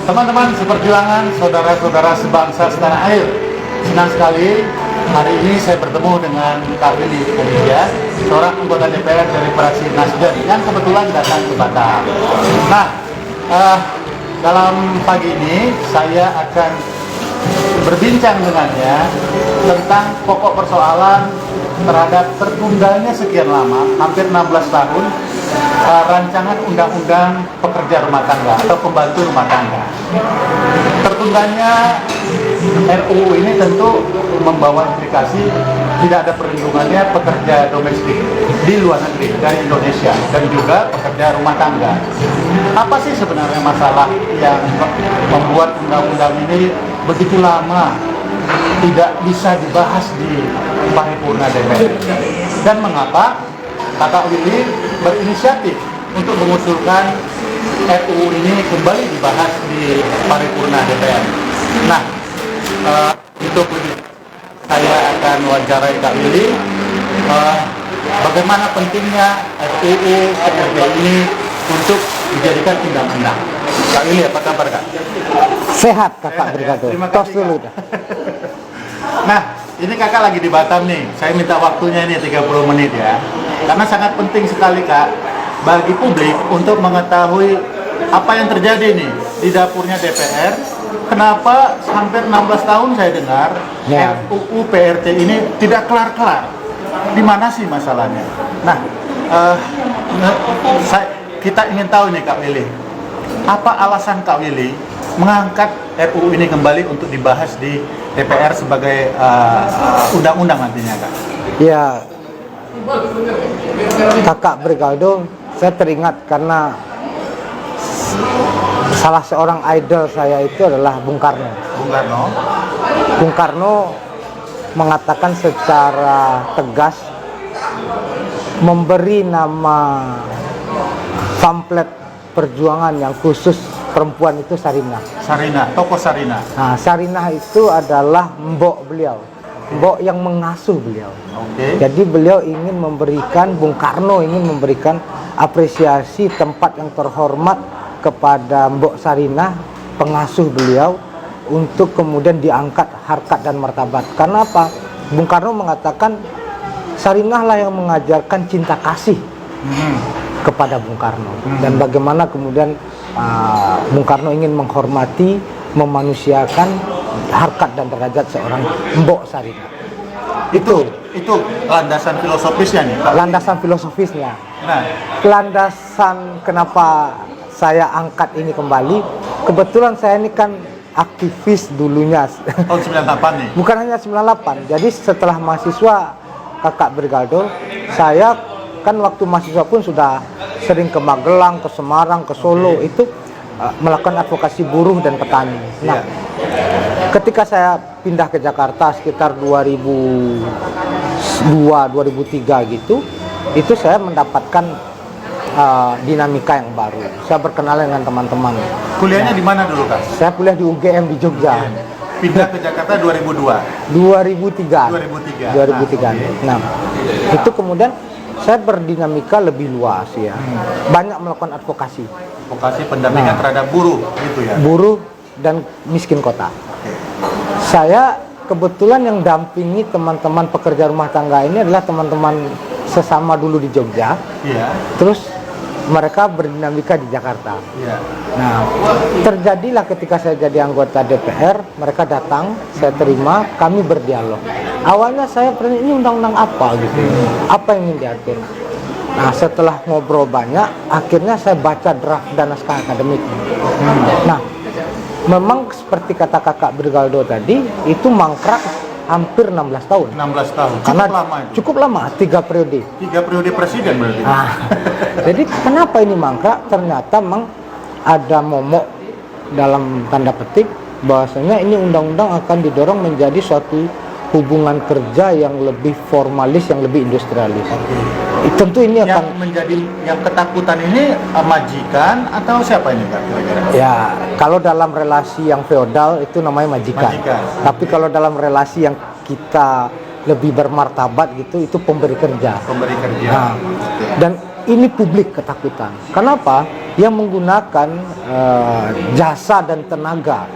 Teman-teman seperjuangan, saudara-saudara sebangsa setanah air, senang sekali hari ini saya bertemu dengan Kak Willy Aditya, seorang anggota DPR dari fraksi Nasdem yang kebetulan datang ke Batam. Nah, dalam pagi ini saya akan berbincang dengannya tentang pokok persoalan terhadap tertundanya sekian lama, hampir 16 tahun, rancangan undang-undang pekerja rumah tangga atau pembantu rumah tangga. Tertundanya RUU ini tentu membawa implikasi tidak ada perlindungannya pekerja domestik di luar negeri dari Indonesia dan juga pekerja rumah tangga. Apa sih sebenarnya masalah yang membuat undang-undang ini begitu lama tidak bisa dibahas di paripurna DPR, dan mengapa Kakak Willy berinisiatif untuk mengusulkan RUU ini kembali dibahas di paripurna DPR. Nah, untuk saya akan wawancarai Kak Willy bagaimana pentingnya RUU PRD ini untuk dijadikan undang-undang. Kak Willy, apa kabar Kak? Sehat Kakak Brigado. Terima Tos kasih dulu. Kak. Nah, ini Kakak lagi di Batam nih. Saya minta waktunya ini 30 menit ya. Karena sangat penting sekali Kak bagi publik untuk mengetahui apa yang terjadi nih di dapurnya DPR. Kenapa hampir 16 tahun saya dengar RUU PRT ini tidak kelar-kelar. Di mana sih masalahnya? Nah, kita ingin tahu nih Kak Willy, apa alasan Kak Willy mengangkat RUU ini kembali untuk dibahas di DPR sebagai undang-undang nantinya Kak? Ya, Kakak Brigado, saya teringat karena salah seorang idol saya itu adalah Bung Karno. Bung Karno? Bung Karno mengatakan secara tegas, memberi nama pamflet perjuangan yang khusus perempuan itu Sarinah. Sarinah, tokoh Sarinah. Nah, Sarinah itu adalah mbok beliau, mbok yang mengasuh beliau. Oke. Jadi beliau ingin memberikan, Bung Karno ingin memberikan apresiasi tempat yang terhormat kepada Mbok Sarinah, pengasuh beliau, untuk kemudian diangkat harkat dan martabat. Karena apa? Bung Karno mengatakan Sarinah lah yang mengajarkan cinta kasih kepada Bung Karno, dan bagaimana kemudian Bung Karno ingin menghormati, memanusiakan harkat dan derajat seorang Mbok Sarinah. Itu landasan filosofisnya nih Pak. Landasan filosofisnya. Nah, Landasan kenapa saya angkat ini kembali, kebetulan saya ini kan aktivis dulunya. tahun 98 nih. Bukan hanya 98. Jadi setelah mahasiswa Kakak Brigado, saya kan waktu mahasiswa pun sudah sering ke Magelang, ke Semarang, ke Solo, itu melakukan advokasi buruh dan petani. Nah, ketika saya pindah ke Jakarta sekitar 2002-2003 gitu, itu saya mendapatkan dinamika yang baru. Saya berkenalan dengan teman-teman. Kuliahnya di mana dulu Kak? Saya kuliah di UGM di Jogja. Pindah ke Jakarta 2002. 2003. 2003. Nah, itu kemudian saya berdinamika lebih luas ya. Banyak melakukan advokasi. Advokasi pendampingan terhadap buruh gitu ya. Buruh dan miskin kota. Saya kebetulan yang dampingi teman-teman pekerja rumah tangga ini adalah teman-teman sesama dulu di Jogja. Iya. Terus mereka berdinamika di Jakarta. Iya. Nah, terjadilah ketika saya jadi anggota DPR, mereka datang, saya terima, kami berdialog. Awalnya saya bertanya, ini undang-undang apa gitu, apa yang ingin diatur. Nah, setelah ngobrol banyak, akhirnya saya baca draft dan naskah akademik. Nah, memang seperti kata Kakak Brigado tadi, itu mangkrak hampir 16 tahun. 16 tahun. Cukup Karena lama itu. cukup lama, 3 periode. 3 periode presiden berarti. Nah, jadi kenapa ini mangkrak? Ternyata memang ada momok dalam tanda petik bahwasanya ini undang-undang akan didorong menjadi suatu hubungan kerja yang lebih formalis, yang lebih industrialis. Tentu ini Yang akan menjadi yang ketakutan ini majikan atau siapa ini Kak kira-kira? ya, kalau dalam relasi yang feodal itu namanya majikan. Tapi kalau dalam relasi yang kita lebih bermartabat gitu, itu pemberi kerja. Pemberi kerja. Nah, dan ini publik ketakutan. Kenapa? Yang menggunakan jasa dan tenaga.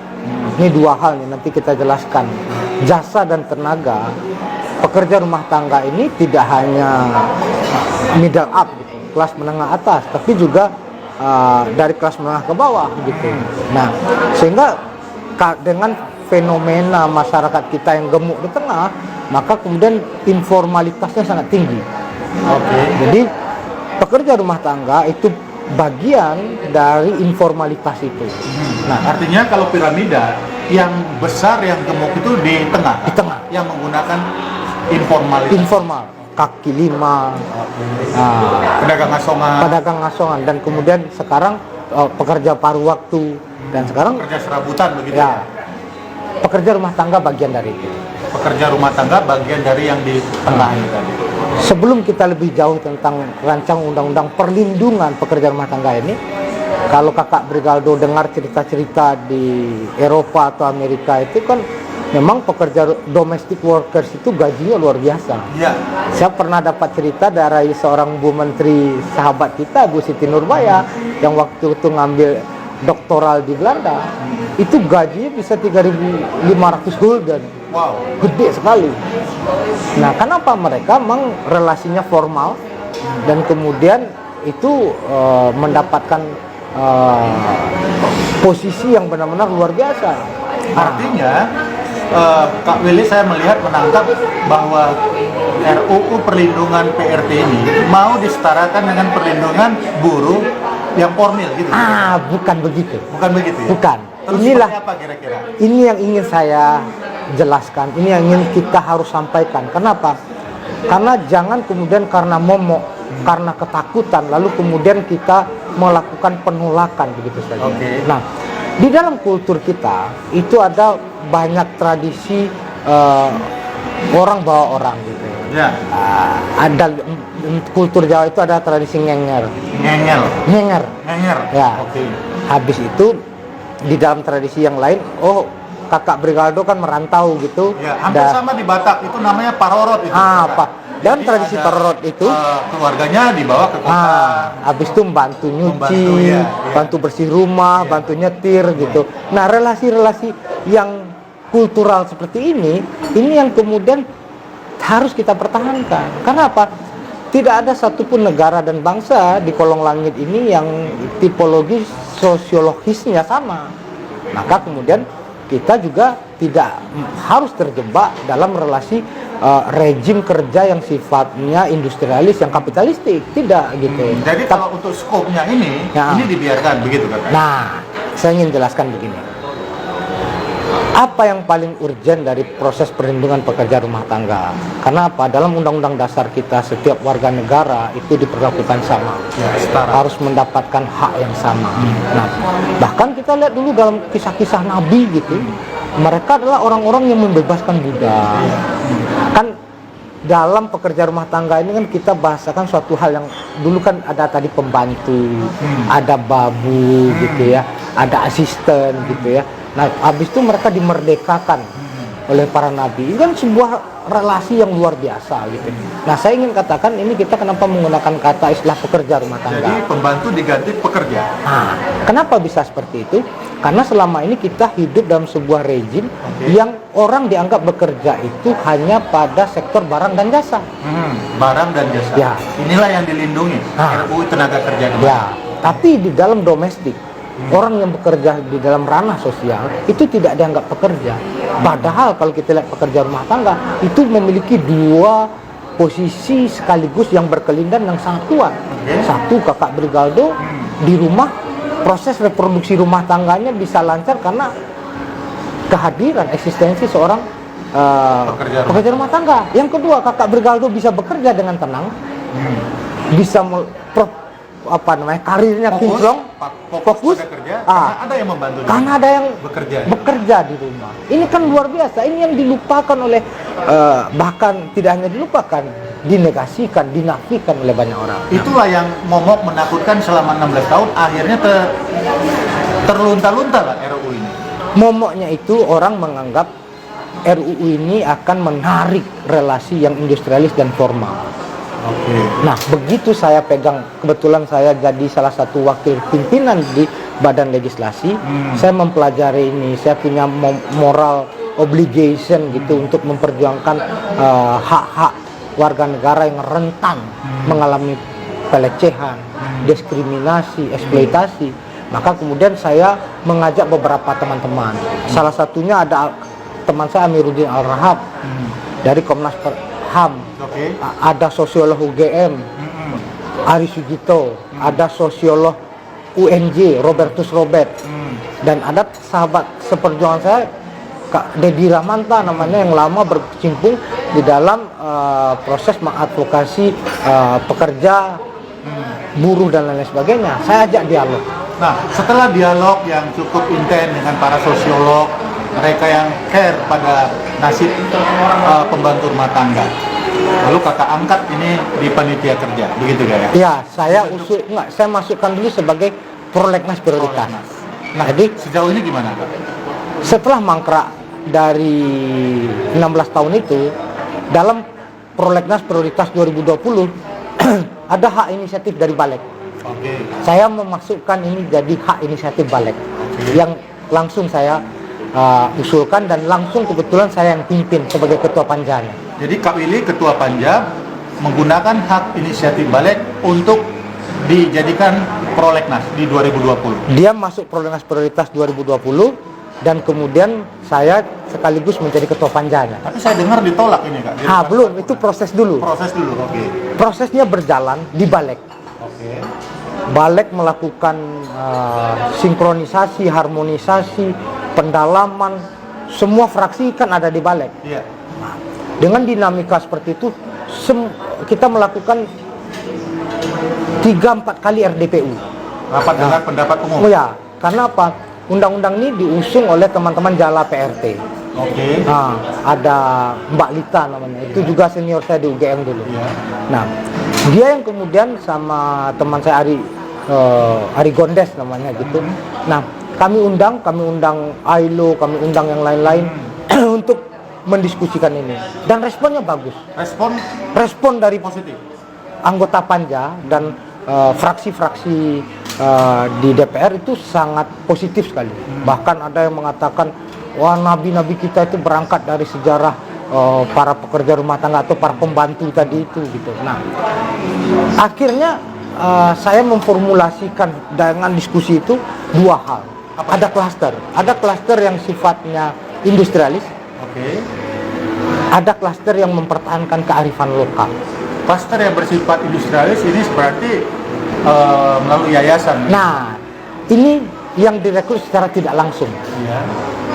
Ini dua hal nih, nanti kita jelaskan. Jasa dan tenaga pekerja rumah tangga ini tidak hanya middle up, gitu, kelas menengah atas, tapi juga dari kelas menengah ke bawah gitu. Nah, sehingga dengan fenomena masyarakat kita yang gemuk di tengah, maka kemudian informalitasnya sangat tinggi. Oke. Jadi pekerja rumah tangga itu bagian dari informalitas itu. Nah, artinya kalau piramida yang besar yang gemuk itu di tengah. Di tengah. Yang menggunakan informalitas. Informal, kaki lima, Pedagang asongan. pedagang asongan, dan kemudian sekarang pekerja paruh waktu, dan sekarang Pekerja serabutan begitu. ya pekerja rumah tangga bagian dari itu. Pekerja rumah tangga bagian dari yang di tengah ini tadi. Sebelum kita lebih jauh tentang rancang undang-undang perlindungan pekerja rumah tangga ini, kalau Kakak Brigaldo dengar cerita-cerita di Eropa atau Amerika, itu kan memang pekerja domestic workers itu gajinya luar biasa. Iya. Saya pernah dapat cerita dari seorang Bu Menteri sahabat kita, Bu Siti Nurbaya, yang waktu itu ngambil doktoral di Belanda, itu gajinya bisa 3.500 gulden. Wow. Gede sekali. Nah, kenapa mereka memang relasinya formal dan kemudian itu mendapatkan posisi yang benar-benar luar biasa. Artinya Kak Willy, saya menangkap bahwa RUU perlindungan PRT ini mau disetarakan dengan perlindungan buruh yang formil gitu. Bukan begitu. Bukan begitu ya? Bukan. Terus Inilah seperti apa kira-kira? ini yang ingin saya jelaskan. Ini yang ingin kita harus sampaikan. Kenapa? Karena jangan kemudian karena momok, karena ketakutan, lalu kemudian kita melakukan penolakan begitu saja. Oke. Nah, di dalam kultur kita itu ada banyak tradisi orang bawa orang gitu. Ya. Ada kultur Jawa itu ada tradisi ngenger. Ngengel. Ngenger. Ngenger. Ya. Oke. Habis itu di dalam tradisi yang lain, Kakak Brigaldo kan merantau gitu. Ya, hampir sama di Batak itu namanya parorot itu. Apa? Dalam Jadi tradisi ada, parorot itu, keluarganya dibawa ke kota. habis itu bantu nyuci, Membantu, ya. bantu bersih rumah, bantu nyetir gitu. Nah, relasi-relasi yang kultural seperti ini yang kemudian harus kita pertahankan. Karena apa? Tidak ada satupun negara dan bangsa di kolong langit ini yang tipologi sosiologisnya sama. Maka kemudian kita juga tidak harus terjebak dalam relasi rejim kerja yang sifatnya industrialis, yang kapitalistik. Tidak gitu. Jadi kalau untuk skopnya ini dibiarkan begitu Kakak? Nah, saya ingin jelaskan begini. Apa yang paling urgent dari proses perlindungan pekerja rumah tangga? Karena apa? Dalam undang-undang dasar kita, setiap warga negara itu diperlakukan sama, setara. harus mendapatkan hak yang sama. Nah, bahkan kita lihat dulu dalam kisah-kisah Nabi gitu, mereka adalah orang-orang yang membebaskan budak. Kan dalam pekerja rumah tangga ini kan kita bahasakan suatu hal yang dulu kan ada tadi pembantu, ada babu gitu ya, ada asisten gitu ya. Nah, habis itu mereka dimerdekakan oleh para nabi. Ini kan sebuah relasi yang luar biasa gitu. Nah, saya ingin katakan ini kita kenapa menggunakan kata istilah pekerja rumah tangga. Jadi pembantu diganti pekerja. Nah, kenapa bisa seperti itu? Karena selama ini kita hidup dalam sebuah rejim yang orang dianggap bekerja itu hanya pada sektor barang dan jasa. Barang dan jasa. Ya. Inilah yang dilindungi RUU tenaga kerja. Ya, tapi di dalam domestik, orang yang bekerja di dalam ranah sosial itu tidak dianggap pekerja. Padahal kalau kita lihat pekerja rumah tangga itu memiliki dua posisi sekaligus yang berkelindan yang sangat kuat. Satu, Kakak Brigaldo di rumah, proses reproduksi rumah tangganya bisa lancar karena kehadiran eksistensi seorang pekerja rumah tangga. Yang kedua, Kakak Brigaldo bisa bekerja dengan tenang, bisa karirnya kinclong, fokus, kerja, karena ada yang membantu. Karena ada yang bekerja di rumah. Ini kan luar biasa. Ini yang dilupakan oleh bahkan tidak hanya dilupakan, dinegasikan, dinafikan oleh banyak orang. Itulah yang momok menakutkan selama 16 tahun. Akhirnya terlunta-lunta lah RUU ini. Momoknya itu orang menganggap RUU ini akan menarik relasi yang industrialis dan formal. Oke. Nah, begitu saya pegang, kebetulan saya jadi salah satu wakil pimpinan di Badan Legislasi, saya mempelajari ini, saya punya moral obligation gitu untuk memperjuangkan hak-hak warga negara yang rentan mengalami pelecehan, diskriminasi, eksploitasi. Maka kemudian saya mengajak beberapa teman-teman. Salah satunya ada teman saya Amiruddin Al-Rahab dari Komnas HAM. Oke. Ada sosiolog UGM, Ari Sugito, ada sosiolog UNJ, Robertus Robert, dan ada sahabat seperjuangan saya, Kak Dedi Rahmanta namanya, yang lama berkecimpung di dalam proses mengadvokasi pekerja, buruh dan lain sebagainya. Saya ajak dialog. Nah, setelah dialog yang cukup intens dengan para sosiolog, mereka yang care pada nasib pembantu rumah tangga, lalu kakak angkat ini di panitia kerja, begitu gak ya? Ya, saya masukkan dulu sebagai prolegnas prioritas. Nah, Jadi sejauh ini gimana, Kak? setelah mangkrak dari 16 tahun itu, dalam prolegnas prioritas 2020 ada hak inisiatif dari Balek. Oke. Saya memasukkan ini jadi hak inisiatif Balek yang langsung saya usulkan, dan langsung kebetulan saya yang pimpin sebagai ketua panjanya. Jadi Kak Willy, ketua panja, menggunakan hak inisiatif Balek untuk dijadikan prolegnas di 2020. Dia masuk prolegnas prioritas 2020 dan kemudian saya sekaligus menjadi ketua panjanya. Tapi saya dengar ditolak ini, Kak. Jadi Belum, itu proses dulu. proses dulu, oke. Prosesnya berjalan di Balek. Oke. Balek melakukan sinkronisasi, harmonisasi, pendalaman, semua fraksi kan ada di Balek. Iya. Dengan dinamika seperti itu, kita melakukan 3-4 kali RDPU. Rapat dengar pendapat umum. Oh ya, karena apa? Undang-undang ini diusung oleh teman-teman Jala PRT. Oke. Nah, ada Mbak Lita namanya, itu juga senior saya di UGM dulu. Iya. Nah, dia yang kemudian sama teman saya Ari Gondes namanya gitu. Nah, kami undang Ailo, kami undang yang lain-lain untuk mendiskusikan ini. Dan responnya bagus. Respon dari Positif. anggota panja dan fraksi-fraksi di DPR itu sangat positif sekali. Bahkan ada yang mengatakan, wah, nabi-nabi kita itu berangkat dari sejarah para pekerja rumah tangga atau para pembantu tadi itu gitu. Nah, akhirnya saya memformulasikan dengan diskusi itu dua hal. Ada klaster yang sifatnya industrialis. Oke. Ada klaster yang mempertahankan kearifan lokal. Klaster yang bersifat industrialis ini berarti melalui yayasan. Nah, ini yang direkrut secara tidak langsung. Iya.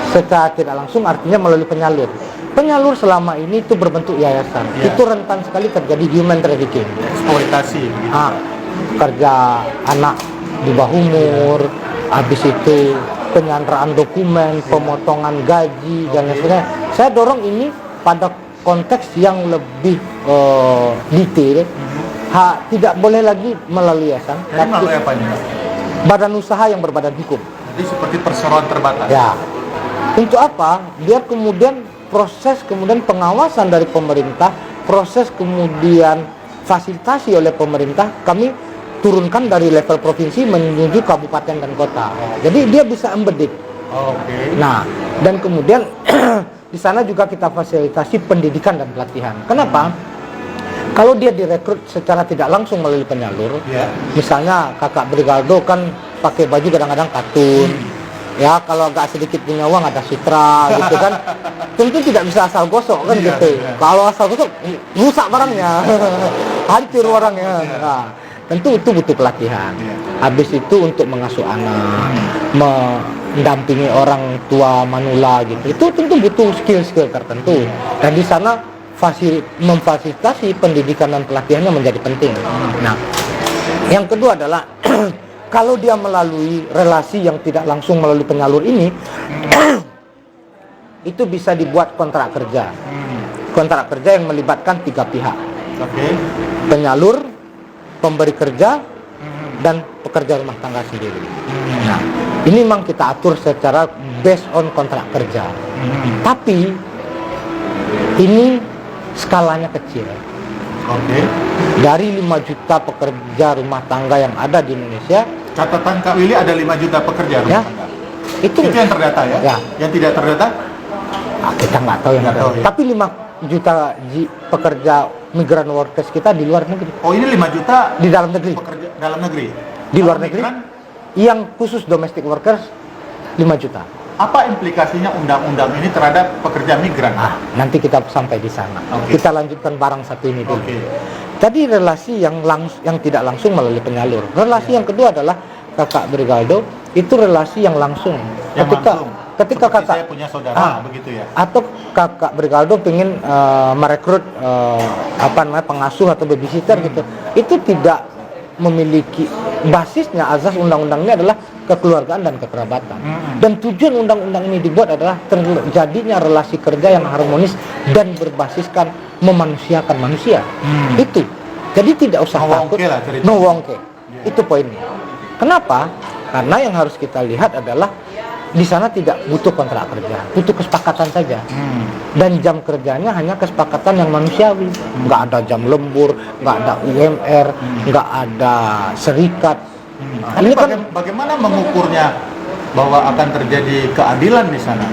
Secara tidak langsung artinya melalui penyalur. Penyalur selama ini itu berbentuk yayasan. Iya. Itu rentan sekali terjadi human trafficking. Eksploitasi. Gitu. Kerja anak di bawah umur, habis itu penyanderaan dokumen, pemotongan gaji, dan lain sebagainya. Saya dorong ini pada konteks yang lebih detail. Tidak boleh lagi melalui yayasan, Jadi melalui apa ini, Pak? badan usaha yang berbadan hukum. Jadi seperti perseroan terbatas. Ya. Untuk apa? Biar kemudian proses pengawasan dari pemerintah, proses kemudian fasilitasi oleh pemerintah, kami turunkan dari level provinsi menuju kabupaten dan kota. Jadi dia bisa embedded. Oke. Nah, dan kemudian di sana juga kita fasilitasi pendidikan dan pelatihan. Kenapa? Kalau dia direkrut secara tidak langsung melalui penyalur, Iya. misalnya kakak Brigaldo kan pakai baju kadang-kadang katun, ya kalau agak sedikit punya uang ada sutra gitu kan, tentu tidak bisa asal gosok kan Iya, gitu. iya. Kalau asal gosok rusak barangnya, hancur orangnya. Nah, tentu itu butuh pelatihan. Iya. Habis itu untuk mengasuh anak, mendampingi orang tua manula gitu, itu tentu butuh skill-skill tertentu. Dan di sana memfasilitasi pendidikan dan pelatihannya menjadi penting. Nah, yang kedua adalah kalau dia melalui relasi yang tidak langsung melalui penyalur ini, itu bisa dibuat kontrak kerja. Kontrak kerja yang melibatkan 3 pihak. Oke. Penyalur, pemberi kerja, dan pekerja rumah tangga sendiri. Nah, ini memang kita atur secara based on kontrak kerja. Tapi ini skalanya kecil. Oke. Dari 5 juta pekerja rumah tangga yang ada di Indonesia, Catatan Kak Willy ada 5 juta pekerja rumah ya, tangga. itu Itu yang terdata ya? Ya. Yang tidak terdata? kita nggak tahu yang Nggak ada. tahu, ya. Tapi 5 juta pekerja migran workers kita di luar negeri, Oh, ini 5 juta di dalam negeri, pekerja dalam negeri. di luar Kalau negeri, migran, yang khusus domestic workers 5 juta. apa implikasinya undang-undang ini terhadap pekerja migran? Nanti kita sampai di sana. Oke. Kita lanjutkan barang satu ini dulu. Oke. Tadi relasi yang tidak langsung melalui penyalur. Relasi yang kedua adalah Kakak Brigaldo, itu relasi yang langsung. Yang langsung. Ketika Seperti kakak saya punya saudara, begitu ya. atau Kakak Brigaldo pengen merekrut pengasuh atau babysitter gitu, itu tidak memiliki basisnya. Azas undang-undangnya adalah kekeluargaan dan kekerabatan. Dan tujuan undang-undang ini dibuat adalah terjadinya relasi kerja yang harmonis dan berbasiskan memanusiakan manusia. Itu. Jadi tidak usah No takut. wongke lah ceritanya. No wongke. Itu poinnya. Kenapa? Karena yang harus kita lihat adalah di sana tidak butuh kontrak kerja, butuh kesepakatan saja. Dan jam kerjanya hanya kesepakatan yang manusiawi. Nggak ada jam lembur, nggak ada UMR, nggak ada serikat. Ini kan bagaimana mengukurnya bahwa akan terjadi keadilan di sana?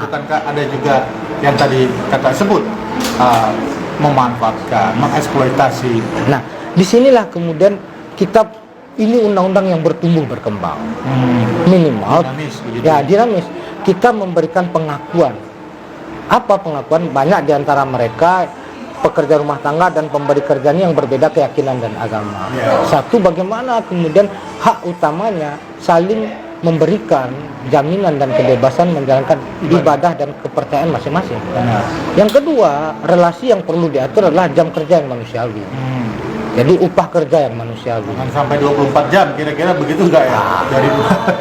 Bukankah ada juga yang tadi kakak sebut memanfaatkan, mengeksploitasi? Nah, disinilah kemudian ini undang-undang yang bertumbuh berkembang. Minimal Dinamis, begitu. ya dinamis. Kita memberikan pengakuan. Apa pengakuan? Banyak diantara mereka pekerja rumah tangga dan pemberi kerja ini yang berbeda keyakinan dan agama. Satu, bagaimana kemudian hak utamanya saling memberikan jaminan dan kebebasan menjalankan ibadah dan kepercayaan masing-masing. Yang kedua, relasi yang perlu diatur adalah jam kerja yang manusiawi. Jadi upah kerja yang manusiawi. Jangan sampai 24 jam, kira-kira begitu enggak ya? Dari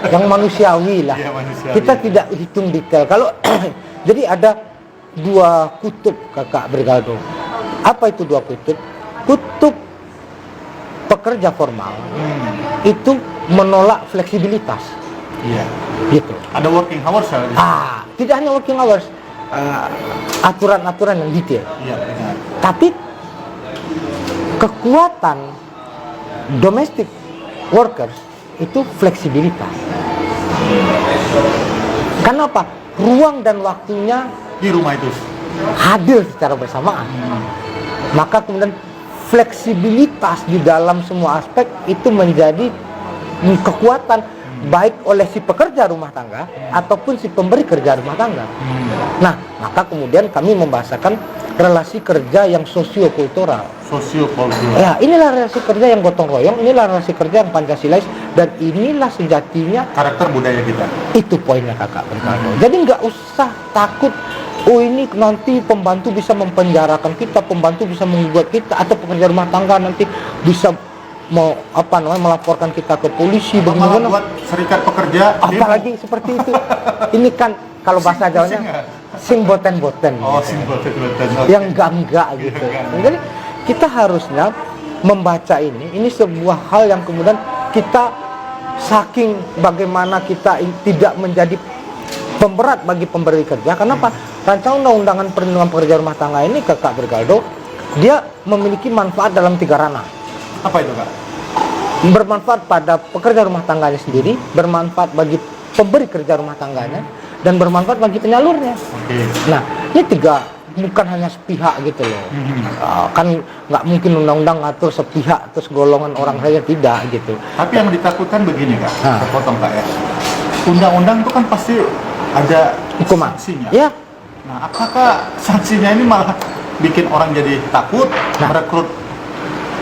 Yang manusiawi lah. Iya, manusiawi. Kita tidak hitung detail. Kalau jadi ada 2 kutub Kakak Brigaldo. Apa itu 2 kutub? Kutub pekerja formal itu menolak fleksibilitas. Iya. Gitu. Ada working hours ya? Tidak hanya working hours, aturan-aturan yang detail. Iya, benar. Tapi kekuatan domestic workers itu fleksibilitas. Kenapa? Ruang dan waktunya Di rumah itu. hadir secara bersamaan. Maka kemudian fleksibilitas di dalam semua aspek itu menjadi kekuatan baik oleh si pekerja rumah tangga ataupun si pemberi kerja rumah tangga. Nah, maka kemudian kami membahasakan relasi kerja yang sosiokultural. Sosiokultural. Ya, inilah relasi kerja yang gotong royong, inilah relasi kerja yang Pancasilais, dan inilah sejatinya Karakter budaya kita. itu poinnya Kakak Brigaldo. Jadi nggak usah takut, oh ini nanti pembantu bisa mempenjarakan kita, pembantu bisa menggugat kita, atau pekerja rumah tangga nanti bisa melaporkan kita ke polisi, Malah bagaimana? buat serikat pekerja. Apalagi seperti itu. Ini kan kalau bahasa Jawanya sing boten-boten. Oh, gitu. simbol betul. Yang enggak gitu. Jadi kita harusnya membaca ini sebuah hal yang kemudian kita saking bagaimana kita tidak menjadi pemberat bagi pemberi kerja. Kenapa? Rancangan undang-undangan perlindungan pekerja rumah tangga ini Kakak Brigaldo, dia memiliki manfaat dalam 3 ranah. Apa itu, Kak? Bermanfaat pada pekerja rumah tangganya sendiri, bermanfaat bagi pemberi kerja rumah tangganya, dan bermanfaat bagi penyalurnya. Oke. Nah, ini 3, bukan hanya sepihak gitu loh. Kan nggak mungkin undang-undang ngatur sepihak terus golongan orang saja, tidak gitu. Tapi yang ditakutkan begini, Kak. Saya potong, Kak ya. Undang-undang itu kan pasti ada Hukuman. sanksinya. Ya. Nah, apakah sanksinya ini malah bikin orang jadi takut merekrut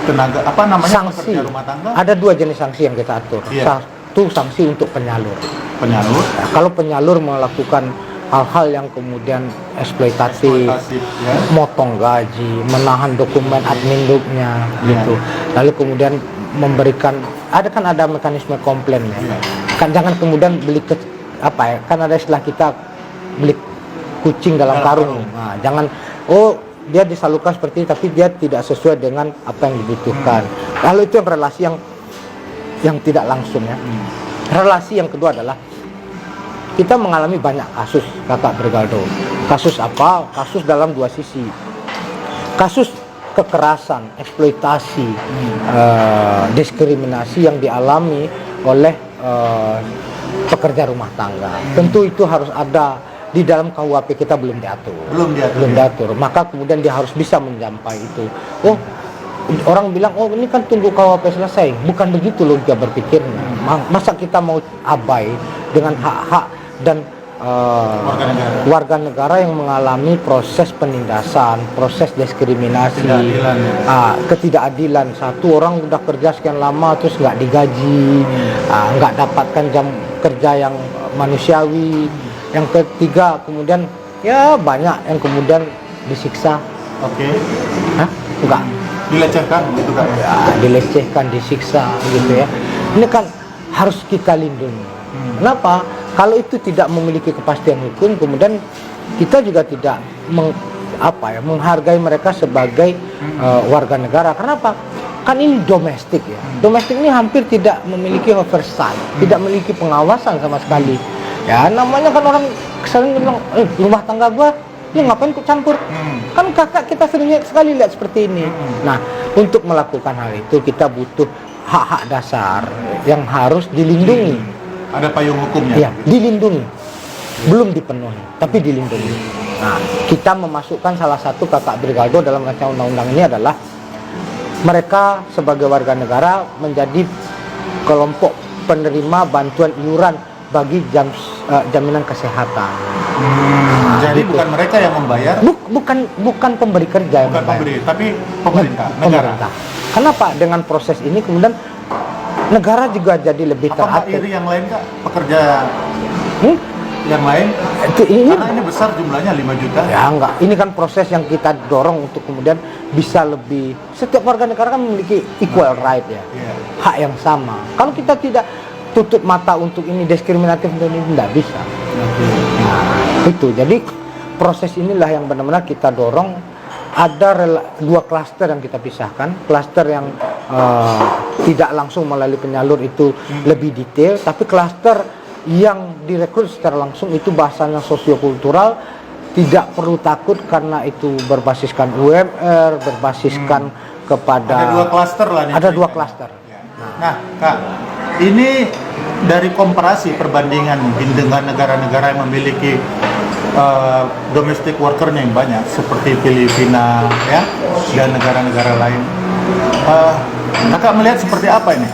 tenaga Sanksi. pekerja rumah tangga? Ada 2 jenis sanksi yang kita atur. Iya. Satu, sanksi untuk penyalur. Penyalur. Nah, kalau penyalur melakukan hal-hal yang kemudian eksploitatif, ya. motong gaji, menahan dokumen admin-duknya, gitu. Lalu kemudian memberikan, ada mekanisme komplain ya. Kan jangan kemudian kan ada istilah kita beli kucing dalam karung. Nah, jangan dia disalurkan seperti ini tapi dia tidak sesuai dengan apa yang dibutuhkan. Lalu itu yang relasi yang tidak langsung ya. Relasi yang kedua adalah kita mengalami banyak kasus Kakak Brigaldo. Kasus apa? Kasus dalam 2 sisi. Kasus kekerasan, eksploitasi, diskriminasi yang dialami oleh pekerja rumah tangga. Tentu itu harus ada di dalam KUHP kita belum diatur. Belum diatur. Maka kemudian dia harus bisa menjampai itu. Oh, orang bilang, oh ini kan tunggu KUHP selesai. Bukan begitu logika berpikirnya. Masa kita mau abai dengan hak-hak dan warga negara yang mengalami proses penindasan, proses diskriminasi, ketidakadilan. Satu orang udah kerja sekian lama terus nggak digaji, nggak dapatkan jam kerja yang manusiawi. Yang ketiga kemudian ya banyak yang kemudian disiksa. Oke. Enggak. Dilecehkan gitu kan? Ya, dilecehkan, disiksa gitu ya. Ini kan harus kita lindungi. Kenapa? Kalau itu tidak memiliki kepastian hukum, kemudian kita juga tidak menghargai mereka sebagai warga negara. Kenapa? Kan ini domestik ya. Domestik ini hampir tidak memiliki oversight, tidak memiliki pengawasan sama sekali. Ya namanya kan orang sering bilang, rumah tangga gua, lu ngapain kok campur? Kan kakak kita sering sekali lihat seperti ini. Nah, untuk melakukan hal itu kita butuh hak-hak dasar yang harus dilindungi. Ada payung hukumnya. Iya, dilindungi. Belum dipenuhi, tapi dilindungi. Nah, kita memasukkan salah satu kakak Brigaldo dalam rancangan undang-undang ini adalah mereka sebagai warga negara menjadi kelompok penerima bantuan iuran bagi jaminan kesehatan. Jadi bukan mereka yang membayar? Bukan pemberi kerja yang bukan membayar. Pemberi, tapi pemerintah, negara. Kenapa? Dengan proses ini kemudian negara juga jadi lebih teratur. Apa iri yang lain Kak? Pekerja yang lain? Karena ini besar jumlahnya 5 juta. Ya enggak, ini kan proses yang kita dorong untuk kemudian bisa lebih. Setiap warga negara kan memiliki equal right ya, hak yang sama. Kalau kita tidak tutup mata untuk ini diskriminatif dan ini tidak bisa. Nah, itu. Jadi proses inilah yang benar-benar kita dorong. Ada dua klaster yang kita pisahkan. Klaster yang tidak langsung melalui penyalur itu lebih detail, tapi klaster yang direkrut secara langsung itu bahasanya sosiokultural, tidak perlu takut karena itu berbasiskan UMR, berbasiskan kepada. Ada dua klaster lah nih. Ada dua klaster. Nah, Kak, ini dari komparasi perbandingan mungkin dengan negara-negara yang memiliki domestic worker-nya yang banyak seperti Filipina ya dan negara-negara lain. Kakak melihat seperti apa ini?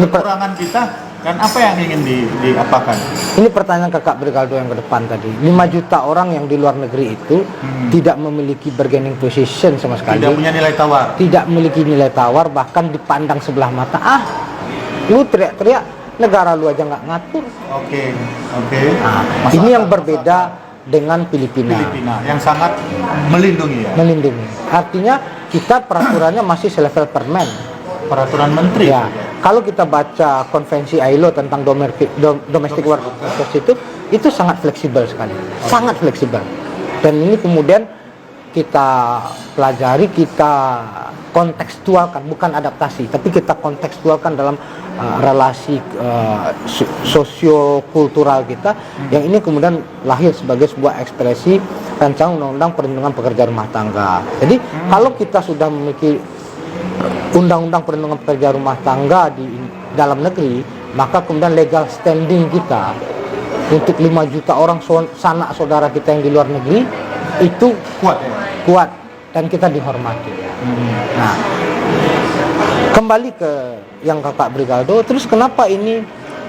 Kekurangan kita dan apa yang ingin diapakan? Ini pertanyaan kakak Brigaldo yang ke depan tadi. 5 juta orang yang di luar negeri itu tidak memiliki bargaining position sama sekali. Tidak punya nilai tawar. Tidak memiliki nilai tawar, bahkan dipandang sebelah mata. Lu teriak-teriak, negara lu aja nggak ngatur. Oke. Nah, ini yang berbeda dengan Filipina yang sangat melindungi ya. Melindungi. Artinya kita peraturannya masih selevel permen. Peraturan menteri. Ya. Kalau kita baca konvensi ILO tentang domestic workers itu sangat fleksibel sekali. Sangat fleksibel. Dan ini kemudian kita pelajari, kita kontekstualkan, bukan adaptasi, tapi kita kontekstualkan dalam relasi sosiokultural kita, yang ini kemudian lahir sebagai sebuah ekspresi rancangan undang-undang perlindungan pekerja rumah tangga. Jadi kalau kita sudah memiliki undang-undang perlindungan pekerja rumah tangga di dalam negeri, maka kemudian legal standing kita untuk 5 juta orang sanak saudara kita yang di luar negeri itu kuat dan kita dihormati. Nah, kembali ke yang kakak Brigaldo, terus kenapa ini,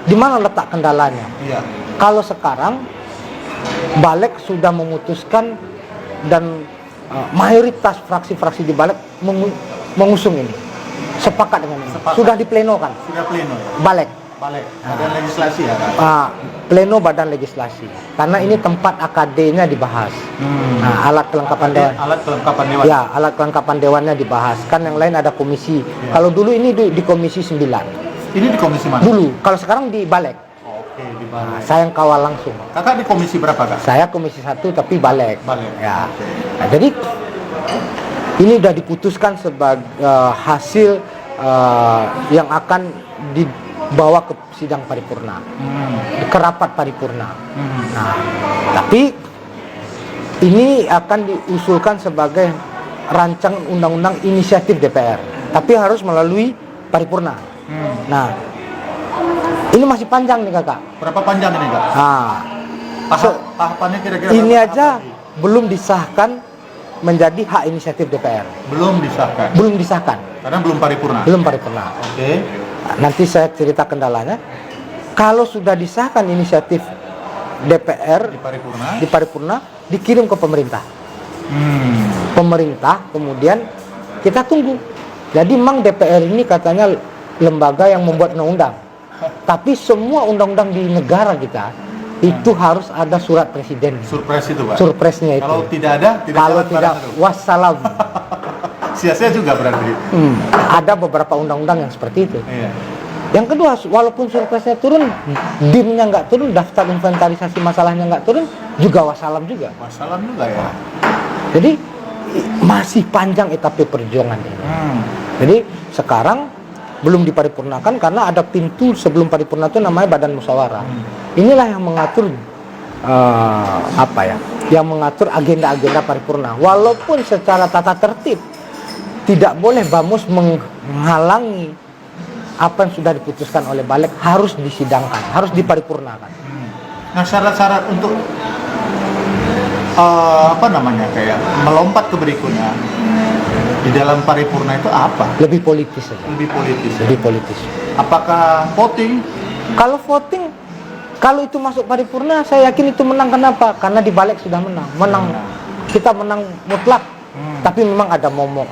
di mana letak kendalanya? Kalau sekarang Balik sudah memutuskan dan mayoritas fraksi-fraksi di Balik mengusung ini, sepakat dengan ini. Sudah diplenokan. Sudah pleno ya? Balik. Badan legislasi ya kan? Pleno badan legislasi. Karena ini tempat AKD-nya dibahas. Nah, alat kelengkapan dewan. Alat kelengkapan dewan. Ya, alat kelengkapan dewannya dibahas. Kan yang lain ada komisi. Kalau dulu ini di komisi 9. Ini di komisi mana? Dulu. Kalau sekarang di Balik. Oke, di Balik. Saya yang kawal langsung. Kakak di komisi berapa, Kak? Saya komisi 1 tapi Balik. Ya. Okay. Nah, jadi ini sudah diputuskan sebagai hasil yang akan dibawa ke sidang paripurna, ke rapat paripurna. Nah, tapi ini akan diusulkan sebagai rancang undang-undang inisiatif DPR, tapi harus melalui paripurna. Nah, ini masih panjang nih kakak. Berapa panjang ini Kak? Nah, Tahapannya kira-kira ini berapa aja tahap lagi? belum disahkan menjadi hak inisiatif DPR. Belum disahkan. Belum disahkan, Karena belum paripurna. belum paripurna. Oke. Nah, nanti saya cerita kendalanya. Kalau sudah disahkan inisiatif DPR Di paripurna. di paripurna, dikirim ke pemerintah. Pemerintah kemudian kita tunggu. Jadi memang DPR ini katanya lembaga yang membuat undang-undang. Tapi semua undang-undang di negara kita itu harus ada surat presiden. Surprise itu Pak. Surprise-nya itu. Kalau tidak ada, tidak Kalau jalan tidak, barang itu. wassalam. Sia-sia juga berarti. Ada beberapa undang-undang yang seperti itu. Iya. Yang kedua, walaupun surprise-nya turun, DIM-nya nggak turun, daftar inventarisasi masalahnya nggak turun, juga wassalam juga. Masalah juga ya. Jadi masih panjang etape perjuangan ini. Jadi sekarang belum diparipurnakan karena ada pintu sebelum paripurna itu namanya Badan Musyawarah. Inilah yang mengatur yang mengatur agenda-agenda paripurna. Walaupun secara tata tertib tidak boleh Bamus menghalangi apa yang sudah diputuskan oleh Balik, harus disidangkan, harus diparipurnakan. Nah, syarat-syarat untuk kayak melompat ke berikutnya di dalam paripurna itu apa? Lebih politis saja. Lebih politis. Ya? Lebih politis. Apakah voting? Kalau voting, kalau itu masuk paripurna, saya yakin itu menang. Kenapa? Karena di Balik sudah menang. Kita menang mutlak. Tapi memang ada momok.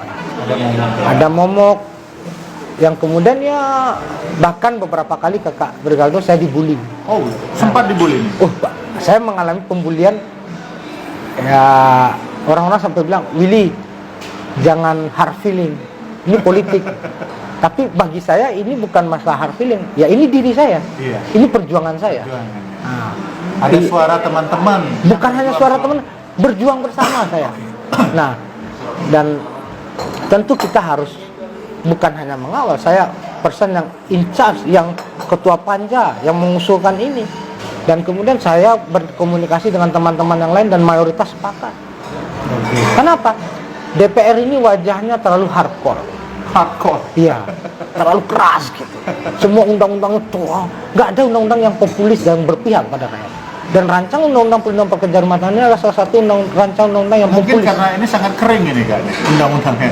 Ada momok yang kemudian ya bahkan beberapa kali kakak Bergaldo saya dibully. Oh, sempat dibully. Pak, saya mengalami pembulian. Ya orang-orang sampai bilang, Willy, jangan hard feeling. Ini politik. Tapi bagi saya ini bukan masalah hard feeling. Ya ini diri saya. Iya. Ini perjuangan saya. Nah, ada suara teman-teman. Bukan hanya suara teman, berjuang bersama saya. Nah, dan tentu kita harus bukan hanya mengawal. Saya person yang in charge, yang ketua panja, yang mengusulkan ini. Dan kemudian saya berkomunikasi dengan teman-teman yang lain dan mayoritas sepakat. Kenapa? DPR ini wajahnya terlalu hardcore. Iya, terlalu keras gitu. Semua undang-undangnya tua, nggak ada undang-undang yang populis dan berpihak pada rakyat. Dan rancang undang-undang perlindungan pekerja rumah tangga ini adalah salah satu rancang undang-undang yang Mungkin populis. karena ini sangat kering ini kan undang-undangnya.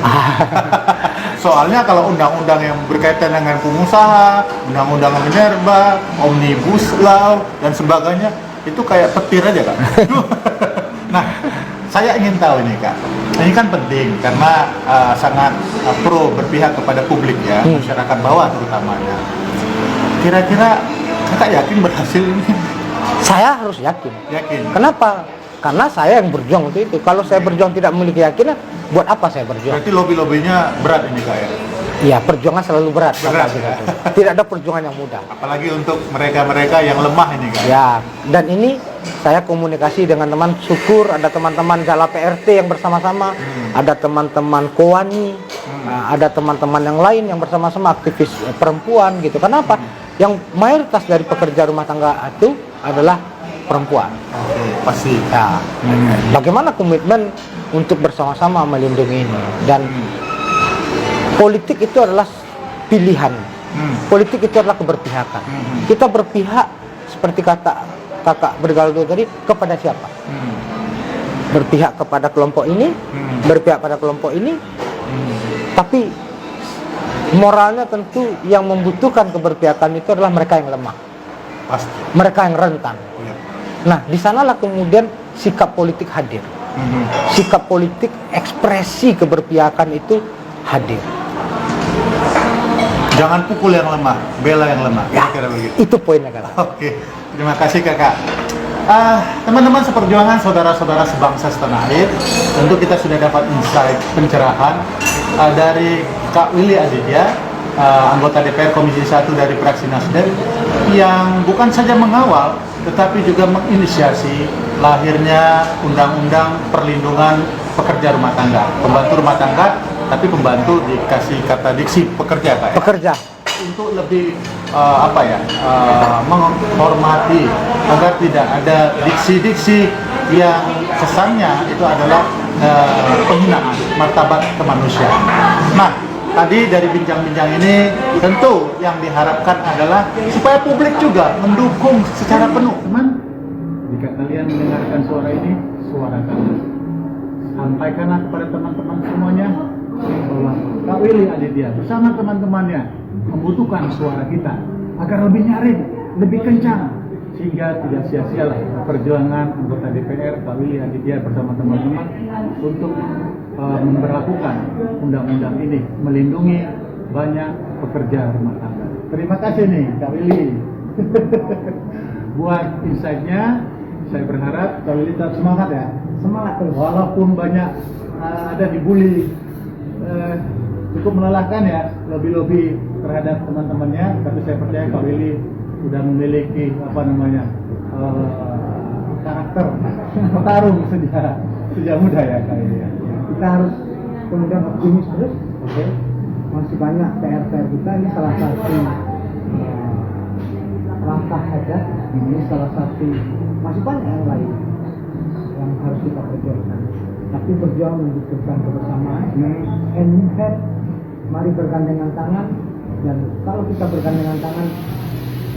Soalnya kalau undang-undang yang berkaitan dengan pengusaha, undang-undang minerba, omnibus law dan sebagainya itu kayak petir aja kan. Nah, saya ingin tahu ini Kak. Ini kan penting karena sangat pro berpihak kepada publik ya, masyarakat bawah terutamanya. Kira-kira Kakak yakin berhasil ini? Saya harus yakin. Kenapa? Karena saya yang berjuang untuk itu. Kalau saya berjuang tidak memiliki keyakinan, buat apa saya berjuang? Berarti lobby-lobbynya berat ini Kak ya? Iya, perjuangan selalu berat. Berat, ya? Tidak ada perjuangan yang mudah. Apalagi untuk mereka-mereka yang lemah ini Kak. Ya, dan ini saya komunikasi dengan teman, syukur ada teman-teman Jala PRT yang bersama-sama, ada teman-teman Kowani, ada teman-teman yang lain yang bersama-sama aktivis perempuan gitu. Kenapa? Yang mayoritas dari pekerja rumah tangga itu adalah perempuan. Oke, pasti. Ya, bagaimana komitmen untuk bersama-sama melindungi ini? Dan politik itu adalah pilihan. Politik itu adalah keberpihakan. Kita berpihak seperti kata kakak Bergaldo tadi, kepada siapa? Berpihak kepada kelompok ini, berpihak pada kelompok ini. Tapi moralnya tentu yang membutuhkan keberpihakan itu adalah mereka yang lemah. Pasti. Mereka yang rentan. Nah, di sanalah kemudian sikap politik hadir. Sikap politik, ekspresi keberpihakan itu hadir. Jangan pukul yang lemah, bela yang lemah. Ya, Kira-kira begitu. itu poinnya kan. Oke, terima kasih Kakak. Teman-teman seperjuangan, saudara-saudara sebangsa setanah air, tentu kita sudah dapat insight pencerahan dari Kak Willy Aditya, anggota DPR Komisi 1 dari fraksi Nasdem, yang bukan saja mengawal tetapi juga menginisiasi lahirnya Undang-Undang Perlindungan Pekerja Rumah Tangga, pembantu rumah tangga, tapi pembantu dikasih kata diksi pekerja Kak ya? Pekerja. Untuk lebih menghormati agar tidak ada diksi-diksi yang kesannya itu adalah penghinaan martabat kemanusiaan. Nah, tadi dari bincang-bincang ini tentu yang diharapkan adalah supaya publik juga mendukung secara penuh. Teman, jika kalian mendengarkan suara ini, suara kalian, sampaikanlah kepada teman-teman semuanya bahwa Kak Willy Aditya bersama teman-temannya membutuhkan suara kita agar lebih nyaring, lebih kencang, sehingga tidak sia-sialah perjuangan anggota DPR Kak Willy Aditya bersama teman-teman untuk memberlakukan undang-undang ini, melindungi banyak pekerja rumah tangga. Terima kasih nih Kak Willy buat insight-nya. Saya berharap Kak Willy tetap semangat ya. Semangat terus. Walaupun banyak ada dibully, cukup melelahkan ya, lobby-lobby terhadap teman-temannya, tapi saya percaya Kak Willy sudah memiliki karakter petarung sejak muda ya Kak Willy. Kita harus kemudian optimis terus. Oke. Masih banyak PR-PR kita, ini salah satu langkah saja. Ini salah satu, masih banyak yang lain yang harus kita kerjakan. Tapi berjuang membutuhkan kebersamaan. Hand in hand, mari bergandengan tangan. Dan kalau kita bergandengan tangan,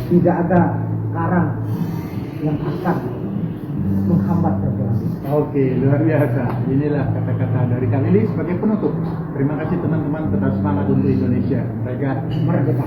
tidak ada karang yang akan menghambat perjuangan. Oke, luar biasa. Inilah kata-kata dari Kak Willy sebagai penutup. Terima kasih teman-teman, tetap semangat untuk Indonesia. Mereka Merdeka.